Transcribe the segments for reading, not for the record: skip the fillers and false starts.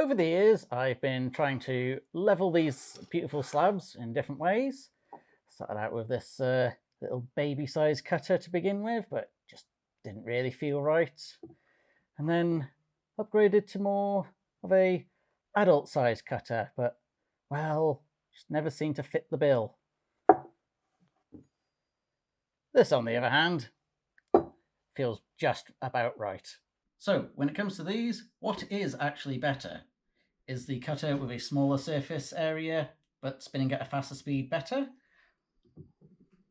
Over the years, I've been trying to level these beautiful slabs in different ways. Started out with this little baby-sized cutter to begin with, but just didn't really feel right. And then upgraded to more of a adult-sized cutter, but, well, just never seemed to fit the bill. This, on the other hand, feels just about right. So, when it comes to these, what is actually better? Is the cutter with a smaller surface area but spinning at a faster speed better?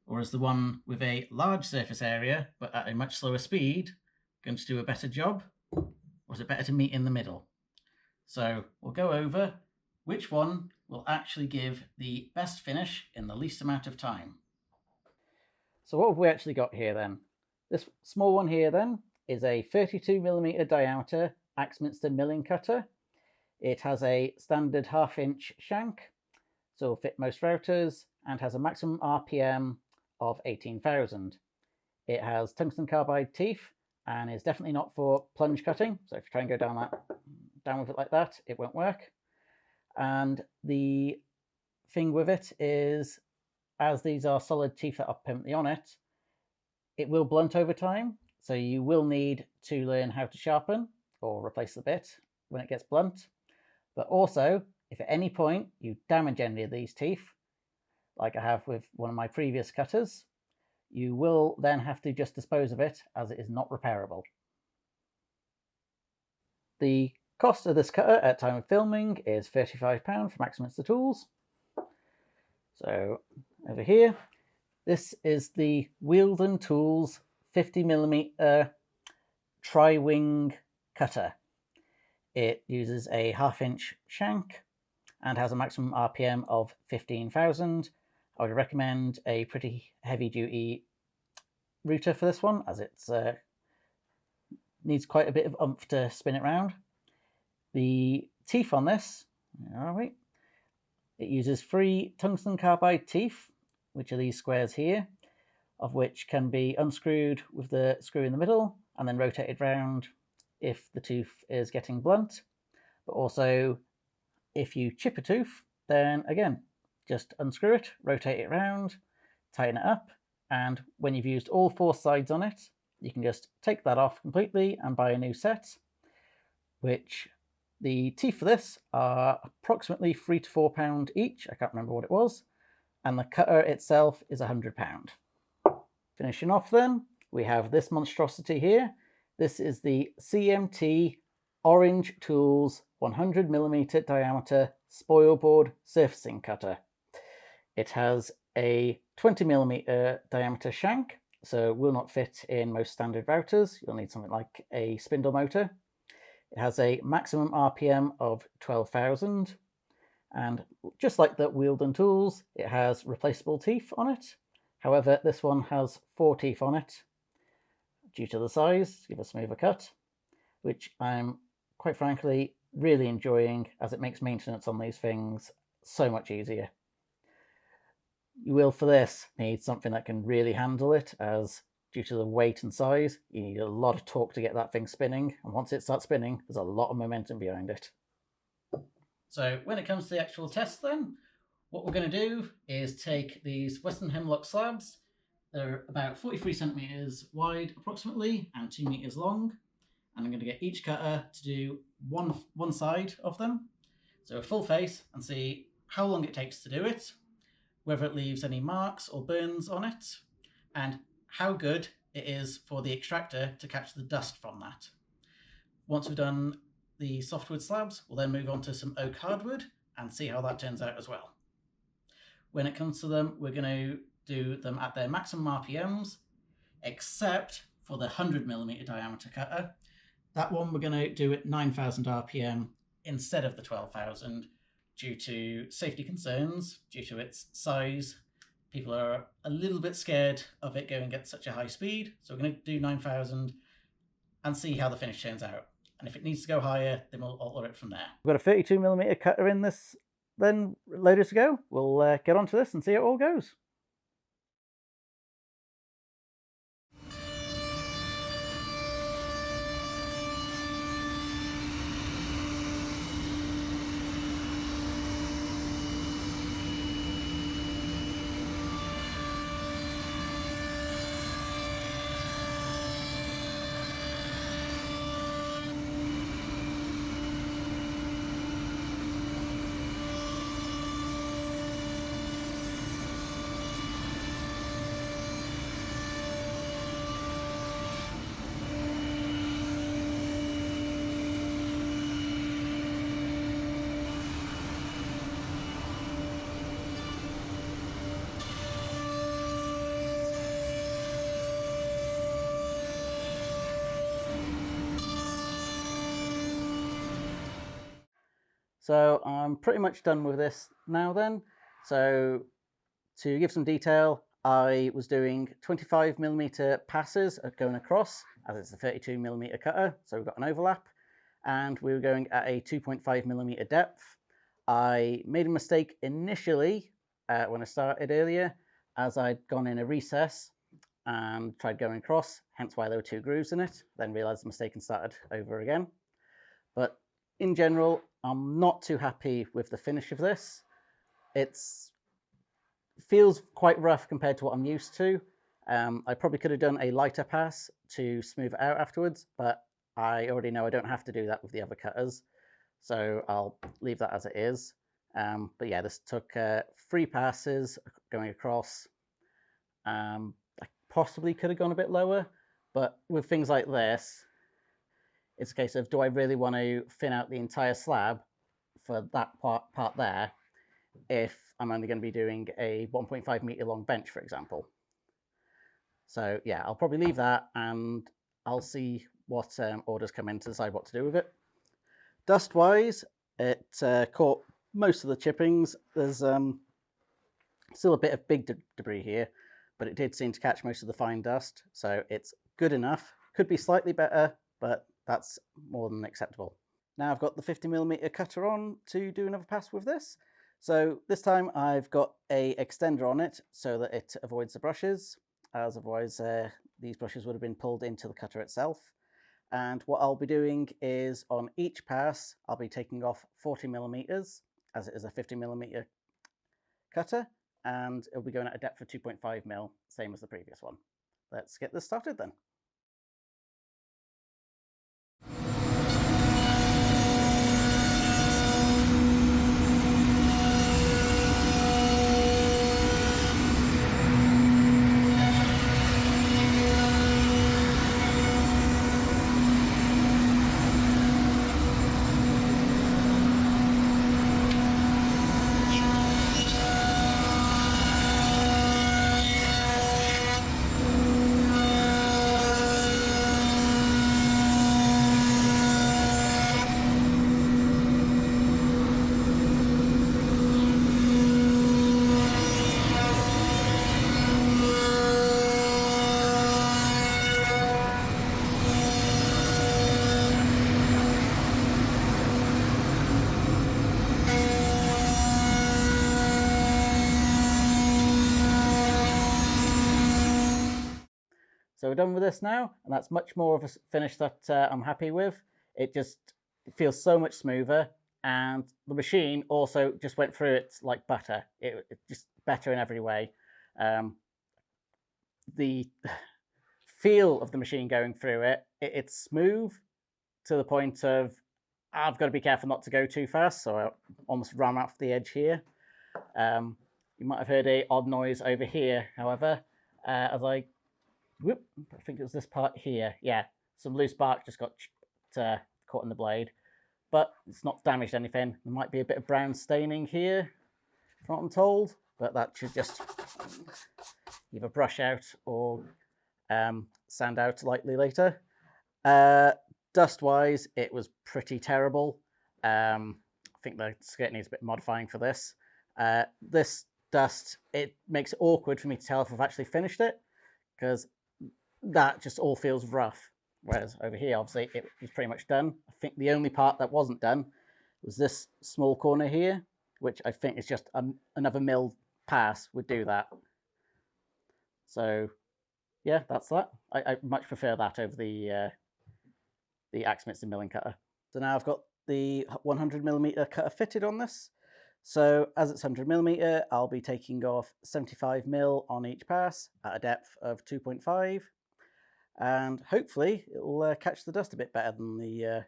Or is the one with a large surface area but at a much slower speed going to do a better job? Or is it better to meet in the middle? So we'll go over which one will actually give the best finish in the least amount of time. So what have we actually got here then? This small one here then is a 32mm diameter Axminster milling cutter. It has a standard 1/2 inch shank, so will fit most routers, and has a maximum RPM of 18,000. It has tungsten carbide teeth and is definitely not for plunge cutting, so if you try and go down with it like that, it won't work. And the thing with it is, as these are solid teeth that are permanently on it, it will blunt over time, so you will need to learn how to sharpen or replace the bit when it gets blunt. But also, if at any point you damage any of these teeth, like I have with one of my previous cutters, you will then have to just dispose of it as it is not repairable. The cost of this cutter at time of filming is £35 from Axminster Tools. So over here, this is the Wealden Tools 50mm Tri-wing Cutter. It uses a 1/2 inch shank and has a maximum RPM of 15,000. I would recommend a pretty heavy duty router for this one, as it needs quite a bit of oomph to spin it round. The teeth on this, it uses 3 tungsten carbide teeth, which are these squares here, of which can be unscrewed with the screw in the middle and then rotated round if the tooth is getting blunt. But also, if you chip a tooth, then again, just unscrew it, rotate it round, tighten it up, and when you've used all 4 sides on it, you can just take that off completely and buy a new set, which the teeth for this are approximately £3 to £4 each. I can't remember what it was. And the cutter itself is £100. Finishing off then, we have this monstrosity here. This is the CMT Orange Tools 100mm diameter spoilboard surfacing cutter. It has a 20mm diameter shank, so will not fit in most standard routers. You'll need something like a spindle motor. It has a maximum RPM of 12,000, and just like the Wealden Tools, it has replaceable teeth on it. However, this one has 4 teeth on it due to the size to give a smoother cut, which I'm quite frankly really enjoying, as it makes maintenance on these things so much easier. You will, for this, need something that can really handle it, as due to the weight and size, you need a lot of torque to get that thing spinning, and once it starts spinning, there's a lot of momentum behind it. So when it comes to the actual test then, what we're going to do is take these Western hemlock slabs. They're about 43 centimeters wide approximately and 2 meters long, and I'm going to get each cutter to do one side of them, so a full face, and see how long it takes to do it, whether it leaves any marks or burns on it, and how good it is for the extractor to catch the dust from that. Once we've done the softwood slabs, we'll then move on to some oak hardwood and see how that turns out as well. When it comes to them, we're going to do them at their maximum RPMs, except for the 100mm diameter cutter. That one we're going to do at 9,000 RPM instead of the 12,000 due to safety concerns, due to its size. People are a little bit scared of it going at such a high speed, so we're going to do 9,000 and see how the finish turns out. And if it needs to go higher, then we'll alter it from there. We've got a 32mm cutter in this then later to go. We'll get onto this and see how it all goes. So I'm pretty much done with this now then. So to give some detail, I was doing 25mm passes going across, as it's a 32mm cutter, so we've got an overlap, and we were going at a 2.5mm depth. I made a mistake initially when I started earlier, as I'd gone in a recess and tried going across, hence why there were 2 grooves in it, then realised the mistake and started over again. But in general, I'm not too happy with the finish of this. It feels quite rough compared to what I'm used to. I probably could have done a lighter pass to smooth it out afterwards, but I already know I don't have to do that with the other cutters, so I'll leave that as it is. But yeah, this took 3 passes going across. I possibly could have gone a bit lower, but with things like this, it's a case of, do I really want to thin out the entire slab for that part there if I'm only going to be doing a 1.5 meter long bench, for example? So yeah, I'll probably leave that and I'll see what orders come in to decide what to do with it. Dust wise, it caught most of the chippings. There's still a bit of big debris here, but it did seem to catch most of the fine dust, so it's good enough. Could be slightly better, but that's more than acceptable. Now I've got the 50mm cutter on to do another pass with this. So this time I've got a extender on it so that it avoids the brushes, as otherwise these brushes would have been pulled into the cutter itself. And what I'll be doing is, on each pass, I'll be taking off 40mm, as it is a 50mm cutter, and it'll be going at a depth of 2.5mm, same as the previous one. Let's get this started then. So we're done with this now, and that's much more of a finish that I'm happy with. It feels so much smoother, and the machine also just went through it like butter. It's just better in every way. The feel of the machine going through it's smooth to the point of I've got to be careful not to go too fast, so I almost ran off the edge here. You might have heard an odd noise over here, however, as I think it was this part here. Yeah, some loose bark just got caught in the blade, but it's not damaged anything. There might be a bit of brown staining here, from what I'm told, but that should just either brush out or sand out lightly later. Dust-wise, it was pretty terrible. I think the skirt needs a bit of modifying for this. This dust, it makes it awkward for me to tell if I've actually finished it, because that just all feels rough. Whereas over here, obviously, it was pretty much done. I think the only part that wasn't done was this small corner here, which I think is just another mill pass would do that. So, yeah, that's that. I much prefer that over the Axminster milling cutter. So now I've got the 100mm cutter fitted on this. So as it's 100mm, I'll be taking off 75mm on each pass at a depth of 2.5. And hopefully it'll catch the dust a bit better than the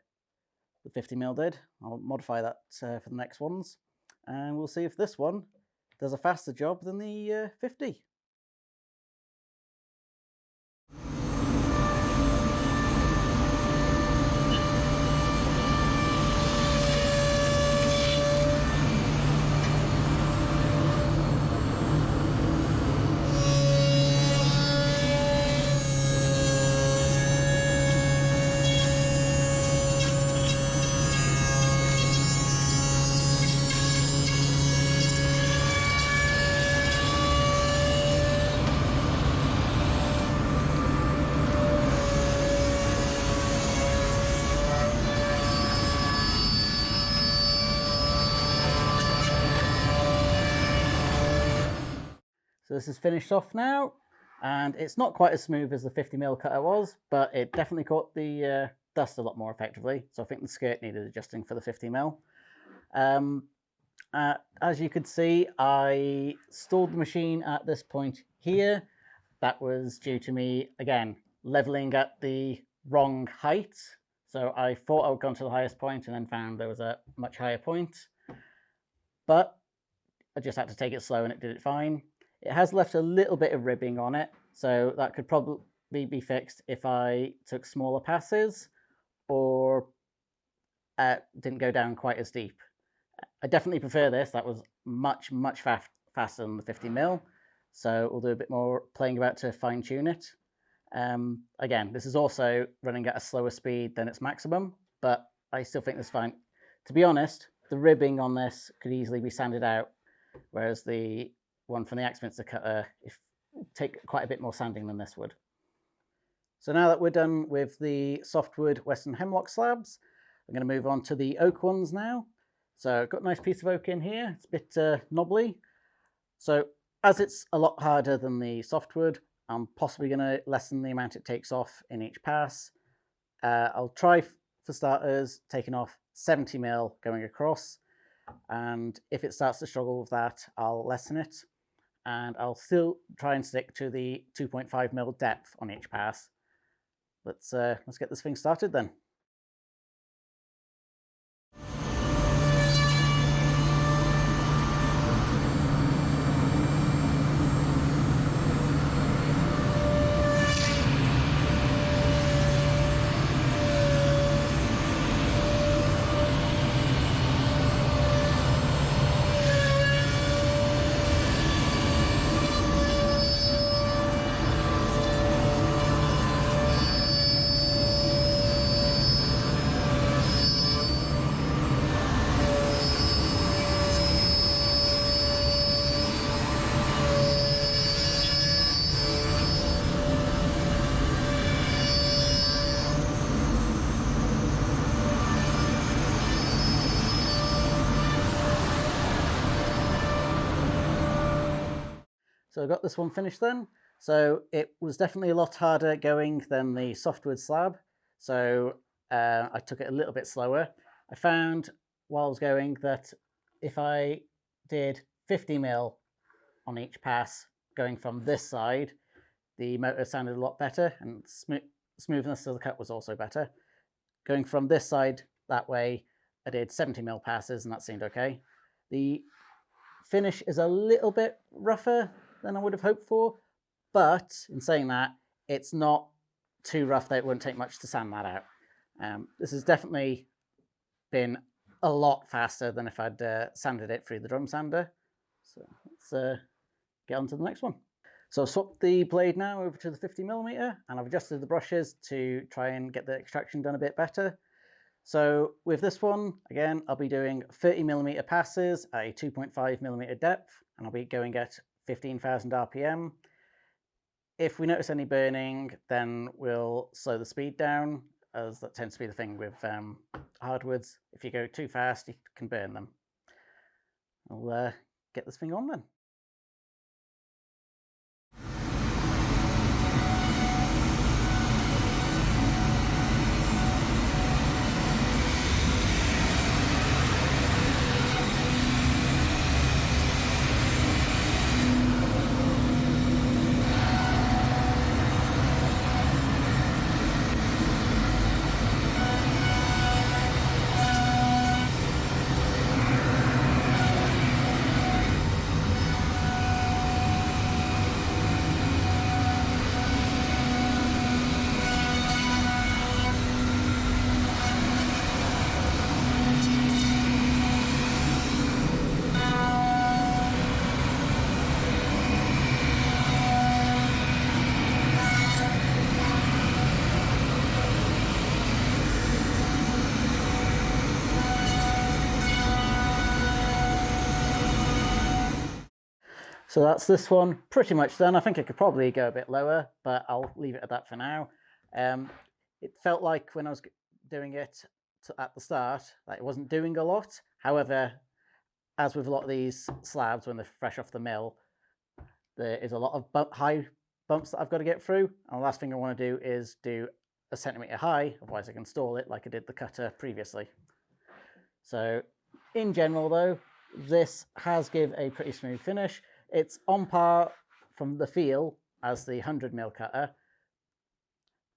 50mm did. I'll modify that for the next ones, and we'll see if this one does a faster job than the 50. So this is finished off now, and it's not quite as smooth as the 50mm cutter was, but it definitely caught the dust a lot more effectively. So I think the skirt needed adjusting for the 50mm. As you could see, I stalled the machine at this point here. That was due to me, again, leveling at the wrong height. So I thought I would gone to the highest point and then found there was a much higher point. But I just had to take it slow and it did it fine. It has left a little bit of ribbing on it, so that could probably be fixed if I took smaller passes or didn't go down quite as deep. I definitely prefer this. That was much faster than the 50mm, so we'll do a bit more playing about to fine tune it. Again, this is also running at a slower speed than its maximum, but I still think this is fine. To be honest, the ribbing on this could easily be sanded out, whereas the one from the Axminster cutter take quite a bit more sanding than this would. So now that we're done with the softwood Western hemlock slabs, I'm going to move on to the oak ones now. So I've got a nice piece of oak in here. It's a bit knobbly. So as it's a lot harder than the softwood, I'm possibly going to lessen the amount it takes off in each pass. I'll try, for starters, taking off 70mm going across. And if it starts to struggle with that, I'll lessen it. And I'll still try and stick to the 2.5mm depth on each pass. Let's get this thing started then. So I got this one finished then. So it was definitely a lot harder going than the softwood slab. So I took it a little bit slower. I found while I was going that if I did 50mm on each pass going from this side, the motor sounded a lot better and smoothness of the cut was also better. Going from this side that way, I did 70mm passes and that seemed okay. The finish is a little bit rougher than I would have hoped for, but in saying that, it's not too rough that it wouldn't take much to sand that out. This has definitely been a lot faster than if I'd sanded it through the drum sander. So let's get on to the next one. So I've swapped the blade now over to the 50mm and I've adjusted the brushes to try and get the extraction done a bit better. So with this one, again, I'll be doing 30mm passes at a 2.5mm depth and I'll be going at 15,000 RPM. If we notice any burning, then we'll slow the speed down, as that tends to be the thing with hardwoods. If you go too fast, you can burn them. I'll get this thing on then. So that's this one pretty much done. I think I could probably go a bit lower, but I'll leave it at that for now. It felt like when I was doing it at the start, that it wasn't doing a lot. However, as with a lot of these slabs, when they're fresh off the mill, There is a lot of high bumps that I've got to get through, and the last thing I want to do is do a centimetre high, otherwise I can stall it like I did the cutter previously. So in general though, this has give a pretty smooth finish. It's on par from the feel as the 100mm cutter,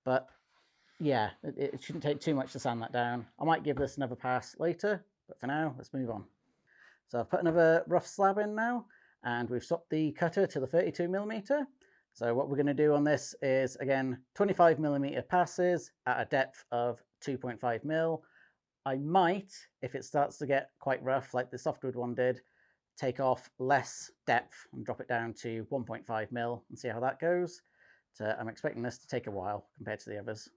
but yeah, it shouldn't take too much to sand that down. I might give this another pass later, but for now, let's move on. So I've put another rough slab in now, and we've swapped the cutter to the 32mm. So what we're going to do on this is, again, 25mm passes at a depth of 2.5mm. I might, if it starts to get quite rough, like the Softwood one did, take off less depth and drop it down to 1.5mm and see how that goes. So I'm expecting this to take a while compared to the others.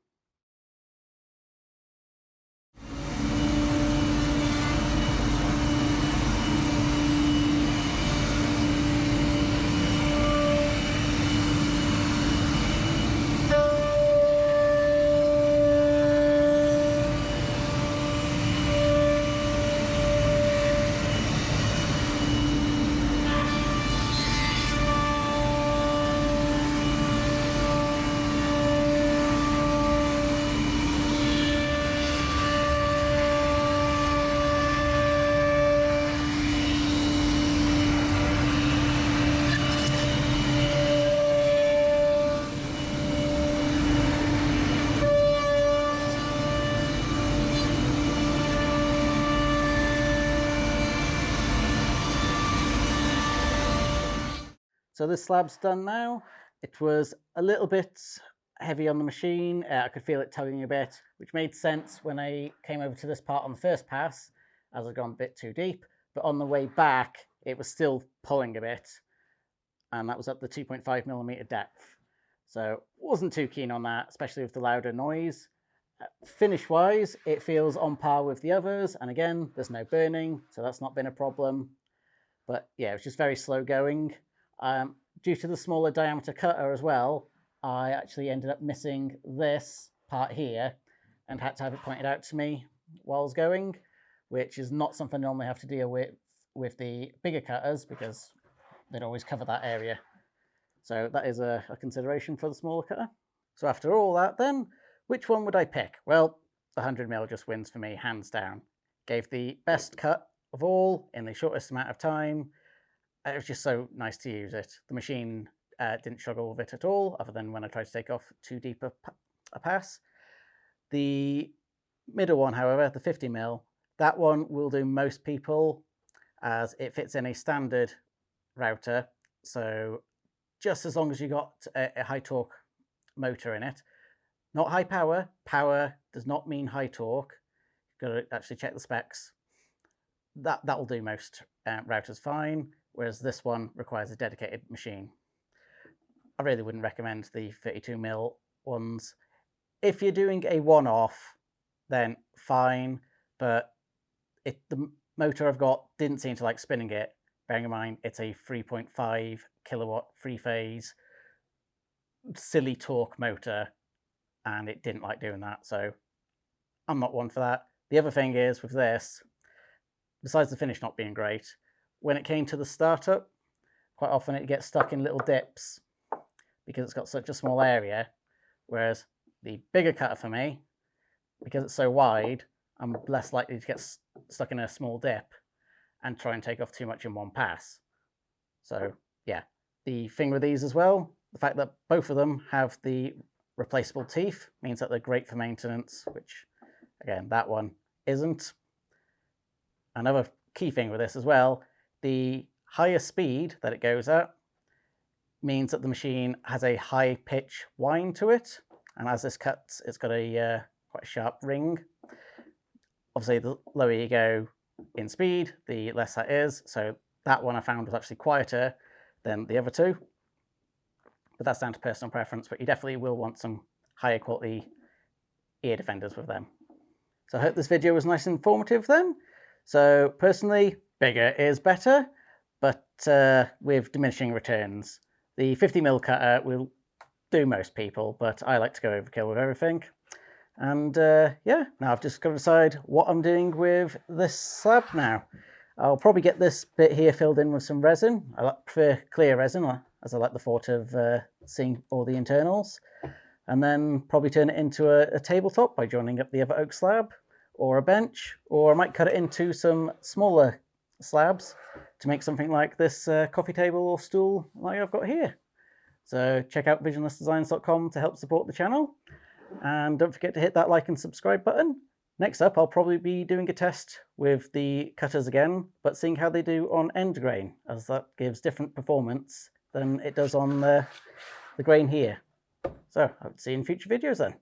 So this slab's done now. It was a little bit heavy on the machine. I could feel it tugging a bit, which made sense when I came over to this part on the first pass, as I'd gone a bit too deep. But on the way back, it was still pulling a bit, and that was at the 2.5mm depth. So wasn't too keen on that, especially with the louder noise. Finish-wise, it feels on par with the others, and again, there's no burning, so that's not been a problem. But yeah, it was just very slow going. Due to the smaller diameter cutter as well, I actually ended up missing this part here and had to have it pointed out to me while I was going, which is not something I normally have to deal with the bigger cutters because they'd always cover that area. So that is a consideration for the smaller cutter. So after all that then, which one would I pick? Well, the 100mm just wins for me, hands down. Gave the best cut of all in the shortest amount of time. It was just so nice to use it. The machine didn't struggle with it at all, other than when I tried to take off too deep a pass. The middle one, however, the 50mm, that one will do most people as it fits in a standard router. So just as long as you got a high torque motor in it, not high power. Power does not mean high torque. You've got to actually check the specs. That will do most routers fine, whereas this one requires a dedicated machine. I really wouldn't recommend the 32mm ones. If you're doing a one-off, then fine, but the motor I've got didn't seem to like spinning it. Bearing in mind, it's a 3.5 kilowatt three-phase silly torque motor, and it didn't like doing that, so I'm not one for that. The other thing is with this, besides the finish not being great, when it came to the startup, quite often it gets stuck in little dips because it's got such a small area, whereas the bigger cutter for me, because it's so wide, I'm less likely to get stuck in a small dip and try and take off too much in one pass. So yeah, the thing with these as well, the fact that both of them have the replaceable teeth means that they're great for maintenance, which again, that one isn't. Another key thing with this as well, the higher speed that it goes at means that the machine has a high pitch whine to it, and as this cuts, it's got a quite a sharp ring. Obviously, the lower you go in speed, the less that is, so that one I found was actually quieter than the other two, but that's down to personal preference, but you definitely will want some higher quality ear defenders with them. So I hope this video was nice and informative then. So personally, bigger is better, but with diminishing returns. The 50mm cutter will do most people, but I like to go overkill with everything. And yeah, now I've just got to decide what I'm doing with this slab now. I'll probably get this bit here filled in with some resin. I prefer clear resin. as I like the thought of seeing all the internals, and then probably turn it into a tabletop by joining up the other oak slab, or a bench, or I might cut it into some smaller slabs to make something like this coffee table or stool like I've got here. So check out visionlessdesigns.com to help support the channel, and don't forget to hit that like and subscribe button. Next up, I'll probably be doing a test with the cutters again, but seeing how they do on end grain, as that gives different performance than it does on the grain here. So I'll see you in future videos then.